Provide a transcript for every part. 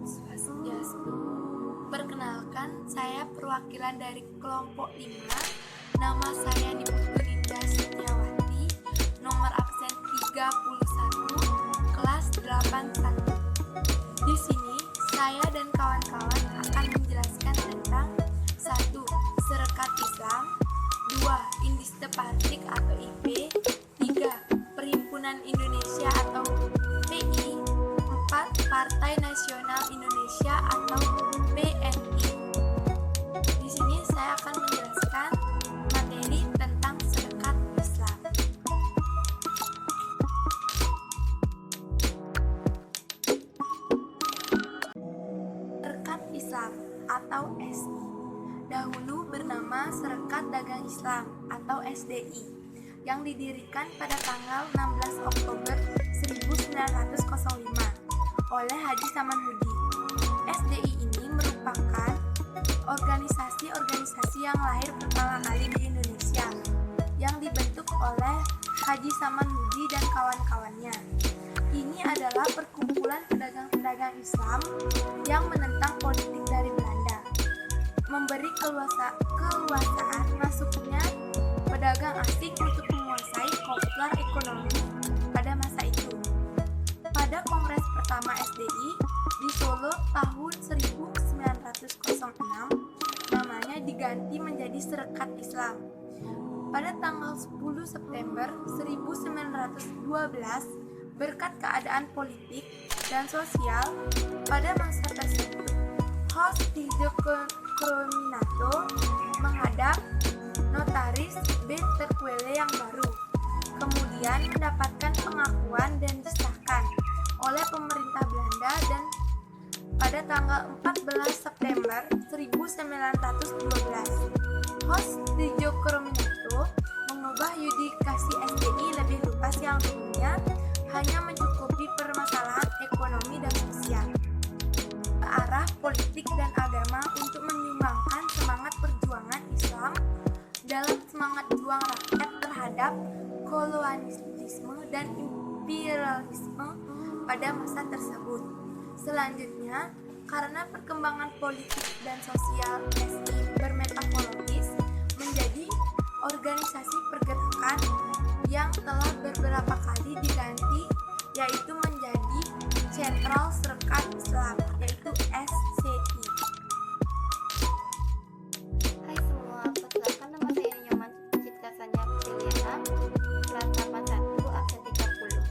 Swastiastu. Perkenalkan, saya perwakilan dari kelompok 5. Nama saya Niputu Linda Setiawati, nomor absen 31, kelas 81. Di sini, saya dan kawan-kawan akan menjelaskan tentang 1. Serekat Islam, 2. Indiste Partik atau IP, 3. Perhimpunan Indonesia atau PI, 4. Partai Nasional Indonesia atau PNI. Di sini saya akan menjelaskan materi tentang Serekat Islam. Serekat Islam atau SI dahulu bernama Serikat Dagang Islam atau SDI yang didirikan pada tanggal 16 Oktober 1905 oleh Haji Samanhudi. SDI ini merupakan organisasi yang lahir pertama kali di Indonesia yang dibentuk oleh Haji Samanhudi dan kawan-kawannya. Ini adalah perkumpulan pedagang-pedagang Islam yang menentang politik dari Belanda, memberi keluasaan masuknya pedagang asing untuk menguasai kopdar ekonomi pada masa itu. Pada Kongres pertama SDI di Solo tahun 1906, namanya diganti menjadi Serekat Islam. Pada tanggal 10 September 1912, berkat keadaan politik dan sosial pada masa tersebut, host Krominato menghadap notaris B. Terquele yang baru, kemudian mendapatkan pengakuan dan disahkan oleh pemerintah Belanda dan pada tanggal 14 September 1912, host Krominato mengubah yudikasi SDI lebih luas yang dulunya hanya mencukupi permasalahan ekonomi dan sosial ke arah politik dan agama untuk menyumbangkan semangat perjuangan Islam dalam semangat juang rakyat terhadap kolonialisme dan imperialisme pada masa tersebut. Selanjutnya, karena perkembangan politik dan sosial SI bermetamorfosis menjadi organisasi pergerakan yang telah beberapa kali diganti, yaitu menjadi Sentral Serekat Islam, yaitu SCI. Hai semua, perkenalkan nama saya Nyoman Citra Sanya Putiliana, kelas 81 absen 30.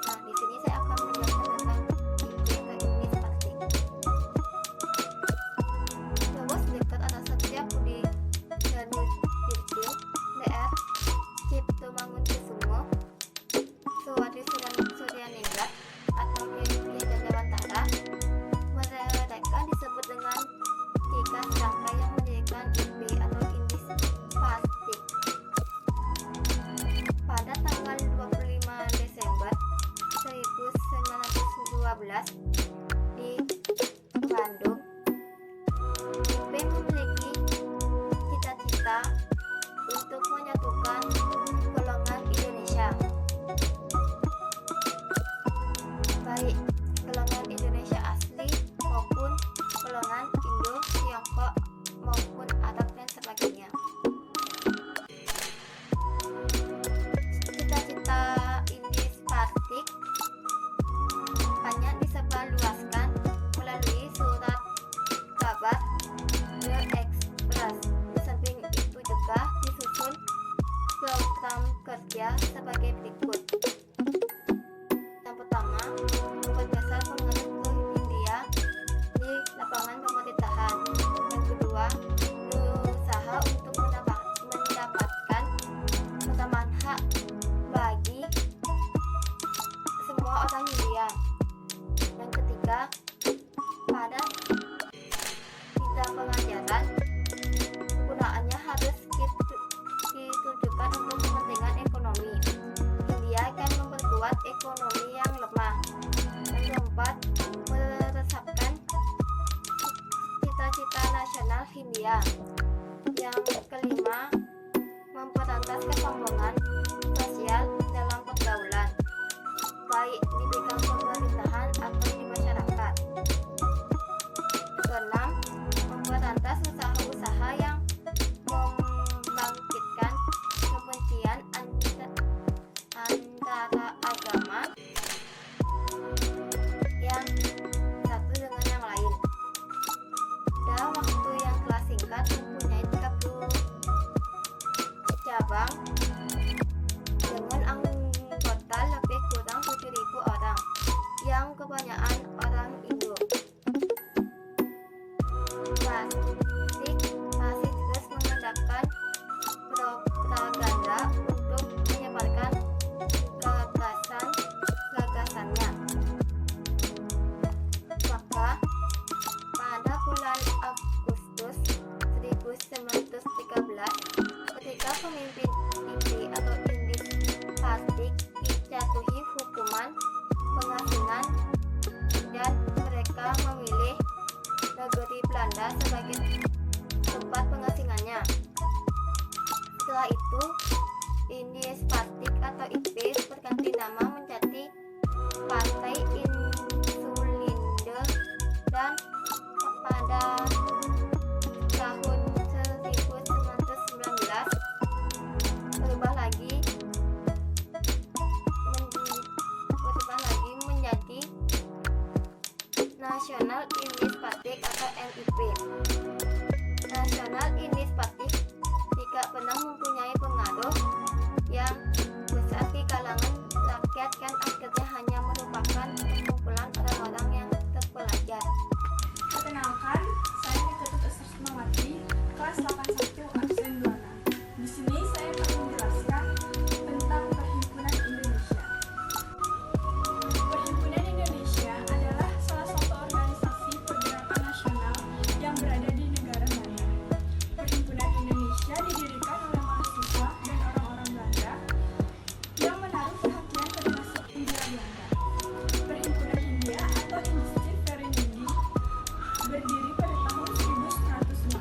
Nah, di sini saya akan menjelaskan tentang IP ke Indiste Partik. Bahwa Sedekat anak Satya Budi Danu Dirjo, DR Cipto Mangunkusumo, Suwadi Suryaningrat atau Ki Dewantara, mereka disebut dengan tiga serangkai yang mendirikan IP atau Indiste Partik. Pada tanggal 25 Desember 1912 di Bandung, IP memiliki cita-cita untuk menyatukan golongan Indonesia, baik golongan Indonesia asli maupun golongan Indo, Tiongkok maupun Arab dan sebagainya. Cita-cita Indiste Partik banyak disebarluaskan melalui surat kabar The Express. Di samping itu juga disusun program kerja sebagai berikut. Yang pertama, membuat dasar pengaruh ke India di lapangan pemerintahan. Yang kedua, berusaha untuk mendapatkan kesamaan hak bagi semua orang India. Yang ketiga, pada bidang pengajaran, penggunaannya harus ditujukan untuk kepentingan ekonomi. India akan memperkuat ekonomi yang lemah. Yang keempat, meresapkan cita-cita nasional Hindia. Yang kelima, memberantas kesombongan sosial dalam pergaulan, baik di bidang pemerintahan atau di masyarakat. cabang dengan anggota lebih kurang 7.000 orang, yang kebanyakan orang Indo. Fasik terus mengadakan propaganda untuk menyebarkan gagasannya. Maka pada bulan Agustus 1913, ketika pemimpin IP atau Indis Fasik dijatuhi hukuman pengasingan dan mereka memilih negeri Belanda sebagai tempat pengasingannya. Setelah itu, Indis Fasik atau IP berganti nama menjadi Partai Insulinde, dan pada tahun 1919 berubah lagi menjadi Nasional Indis Fasik atau NIP. Nasional Indis Fasik tidak pernah mempunyai pengaruh yang besar di kalangan rakyat, kan akhirnya hanya merupakan perkumpulan orang-orang yang terpelajar. Perkenalkan, saya Ketut Esther Sukmawati, kelas 81 absen 26. Di sini saya akan menjelaskan tentang Perhimpunan Indonesia. Perhimpunan Indonesia adalah salah satu organisasi pergerakan nasional yang berada di negara Belanda. Perhimpunan Indonesia didirikan oleh mahasiswa dan orang-orang Belanda yang menaruh perhatian termasuk Hindia Belanda. Perhimpunan Hindia atau Institut Vereniging berdiri pada tahun 1908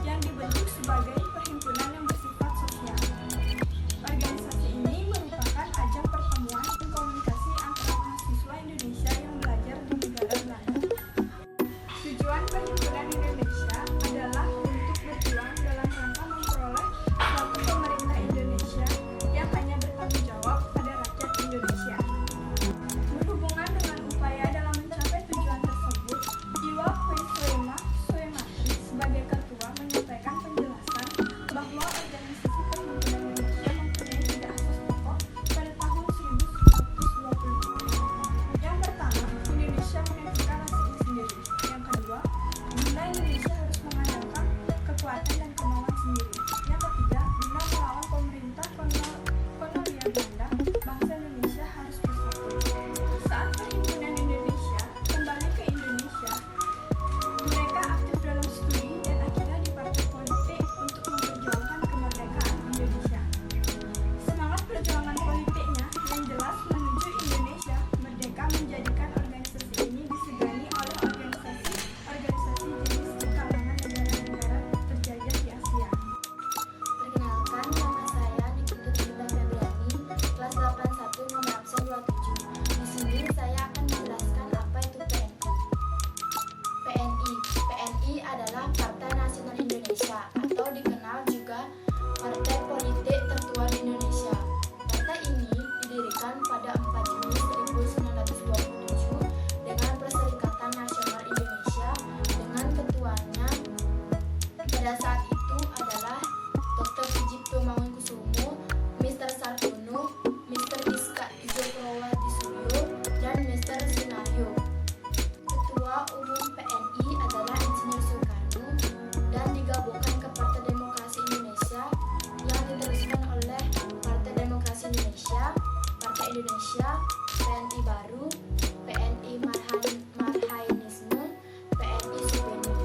yang dibentuk sebagai perhimpunan yang bersifat sosial. Organisasi ini merupakan ajang pertemuan dan komunikasi antara mahasiswa Indonesia yang belajar di negara Belanda. Tujuan Perhimpunan Indonesia adalah untuk berjuang dalam rangka memperoleh suatu pemerintah Indonesia yang hanya bertanggung jawab pada rakyat Indonesia. Berhubungan dengan upaya dalam mencapai tujuan tersebut, Iwa Suematri sebagai ketua menyampaikan penjelasan bahwa organisasi Perhimpunan Indonesia mempunyai 3 asas pokok pada tahun 1925. Yang pertama, Indonesia menentukan nasibnya sendiri. Yang kedua, guna Indonesia harus mengandalkan kekuatan dan kemauan sendiri. Yang ketiga, guna melawan pemerintah kolonial Belanda, bangsa Indonesia harus bersatu. Saat Perhimpunan Indonesia kembali ke Indonesia, mereka aktif dalam studi dan akhirnya di partai politik untuk memperjuangkan kemerdekaan Indonesia. Semangat perjuangan politiknya yang jelas menuju Indonesia merdeka menjadikan organisasi ini disegani oleh organisasi-organisasi jenis di kalangan negara-negara terjajah di Asia. Perkenalkan, nama saya Nikita Febriani, kelas 81 nomor absen 27. Di sini saya akan menjelaskan apa itu PNI. PNI adalah Partai Nasional Indonesia atau dikenal juga Partai Politik tertua di Indonesia. Partai ini didirikan pada 4 Juni 1927 dengan Perserikatan Nasional Indonesia dengan ketuanya pada saat itu adalah Dr. Sujipto Mangunkusumo, Mr. Sartono, Mr. Giska Djokrowadisuyo, dan Mr. Sunaryo. Ketua Umum PNI adalah Insinyur Soekarno dan digabungkan ke Partai Demokrasi Indonesia yang diteruskan oleh Partai Demokrasi Indonesia, Partai Indonesia, PNI Baru, PNI Marhainisme, PNI Subeni.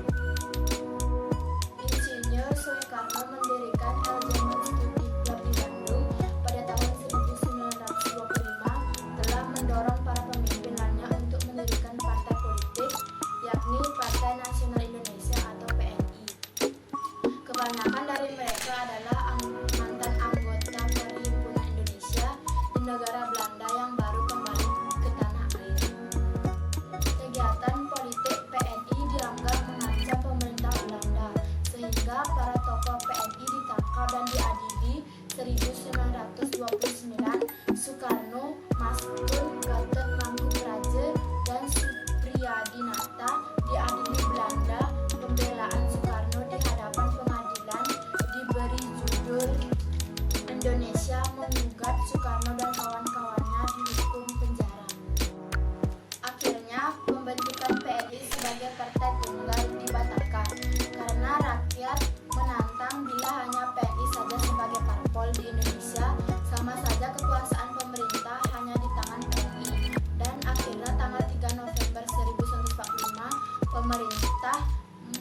Insinyur Soekarno mendirikan El Zaman Studi Club di Bandung pada tahun 1925, telah mendorong para pemimpin lainnya untuk mendirikan partai politik, yakni Partai Nasional Indonesia atau PNI. Kebanyakan dari mereka adalah mantan anggota Perhimpunan Indonesia di negara Belanda yang baru kembali ke tanah air. Kegiatan politik PNI dianggap mengancam pemerintah Belanda, sehingga para tokoh PNI ditangkap dan diadili. 1929, Soekarno, Maskun, Gatot Mangkupraja, dan Supriyadinata diadili Belanda. Pembelaan Soekarno di hadapan pengadilan diberi judul Indonesia menggugat Soekarno dan kawan-kawannya dihukum penjara. Akhirnya pembentukan PNI sebagai partai tunggal dibatalkan karena rakyat menantang bila hanya PNI saja sebagai parpol di Indonesia, sama saja kekuasaan pemerintah hanya di tangan PNI. Dan akhirnya tanggal 3 November 1945 pemerintah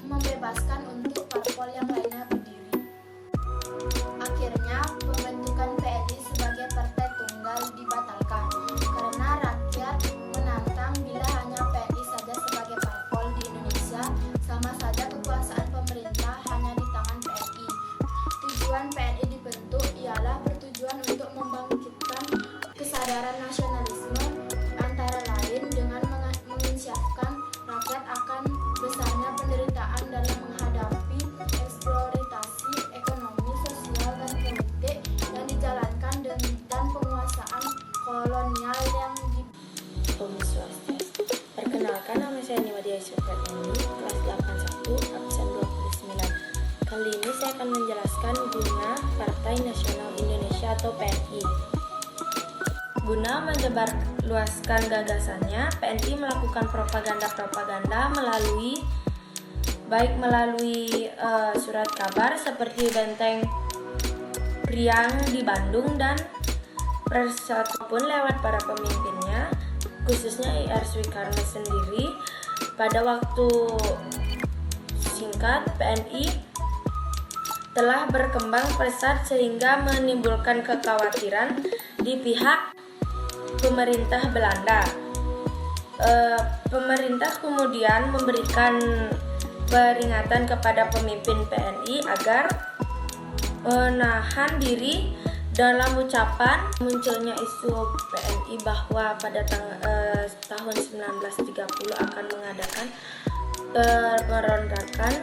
membebaskan untuk parpol yang lainnya berdiri. Akhirnya pembentukan PNI sebagai partai tunggal dibatalkan karena rakyat menantang bila hanya PNI saja sebagai parpol di Indonesia, sama saja kekuasaan pemerintah hanya di tangan PNI. Tujuan PNI dibentuk ialah bertujuan untuk membangkitkan kesadaran nasionalisme, antara lain dengan menginsyafkan rakyat akan besarnya penderitaan dalam menghadapi eksploitasi ekonomi, sosial, dan politik yang dijalankan dan penguasaan kolonial yang di Om Swastiastu. Perkenalkan, nama saya Nimadia Supriyatni, kelas 81, absen 29. Kali ini saya akan menjelaskan guna Partai Nasional Indonesia atau PNI. Guna menyebarluaskan gagasannya, PNI melakukan propaganda melalui surat kabar seperti Benteng Priang di Bandung dan Persatu pun lewat para pemimpinnya, khususnya IR Soekarno sendiri. Pada waktu singkat, PNI telah berkembang pesat sehingga menimbulkan kekhawatiran di pihak pemerintah Belanda. Pemerintah kemudian memberikan peringatan kepada pemimpin PNI agar menahan diri dalam ucapan munculnya isu PNI bahwa pada tahun 1930 akan mengadakan pemberontakan.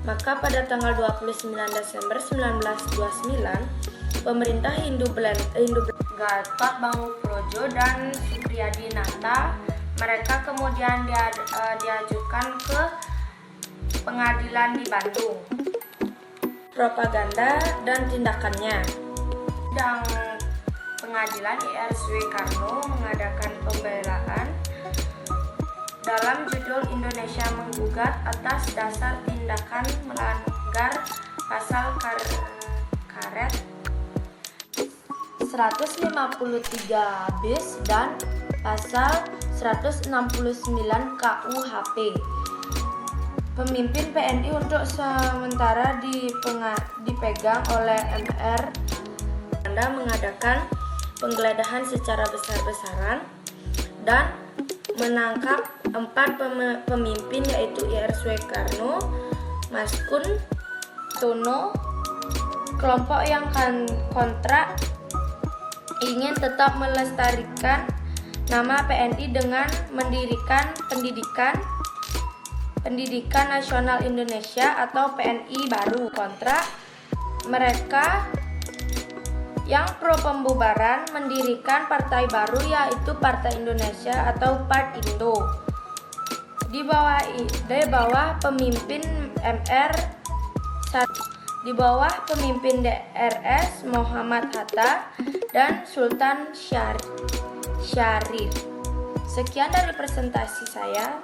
Maka pada tanggal 29 Desember 1929, pemerintah Hindu Gatot Bangukrojo dan Supriyadi Nata, mereka kemudian diajukan ke pengadilan di Bandung. Propaganda dan tindakannya. Sidang pengadilan IR Soekarno mengadakan pembelaan dalam judul Indonesia menggugat atas dasar tindakan melanggar pasal karet 153 bis dan pasal 169 KUHP. Pemimpin PNI untuk sementara dipegang oleh MR. Anda mengadakan penggeledahan secara besar-besaran dan menangkap 4 pemimpin, yaitu IR Soekarno, Maskun, Tono. Kelompok yang kontra ingin tetap melestarikan nama PNI dengan mendirikan Pendidikan Nasional Indonesia atau PNI baru. Kontra mereka yang pro pembubaran mendirikan partai baru, yaitu Partai Indonesia atau Partindo. Di bawah pemimpin MR, di bawah pemimpin DRS Muhammad Hatta dan Sultan Syarif. Sekian dari presentasi saya.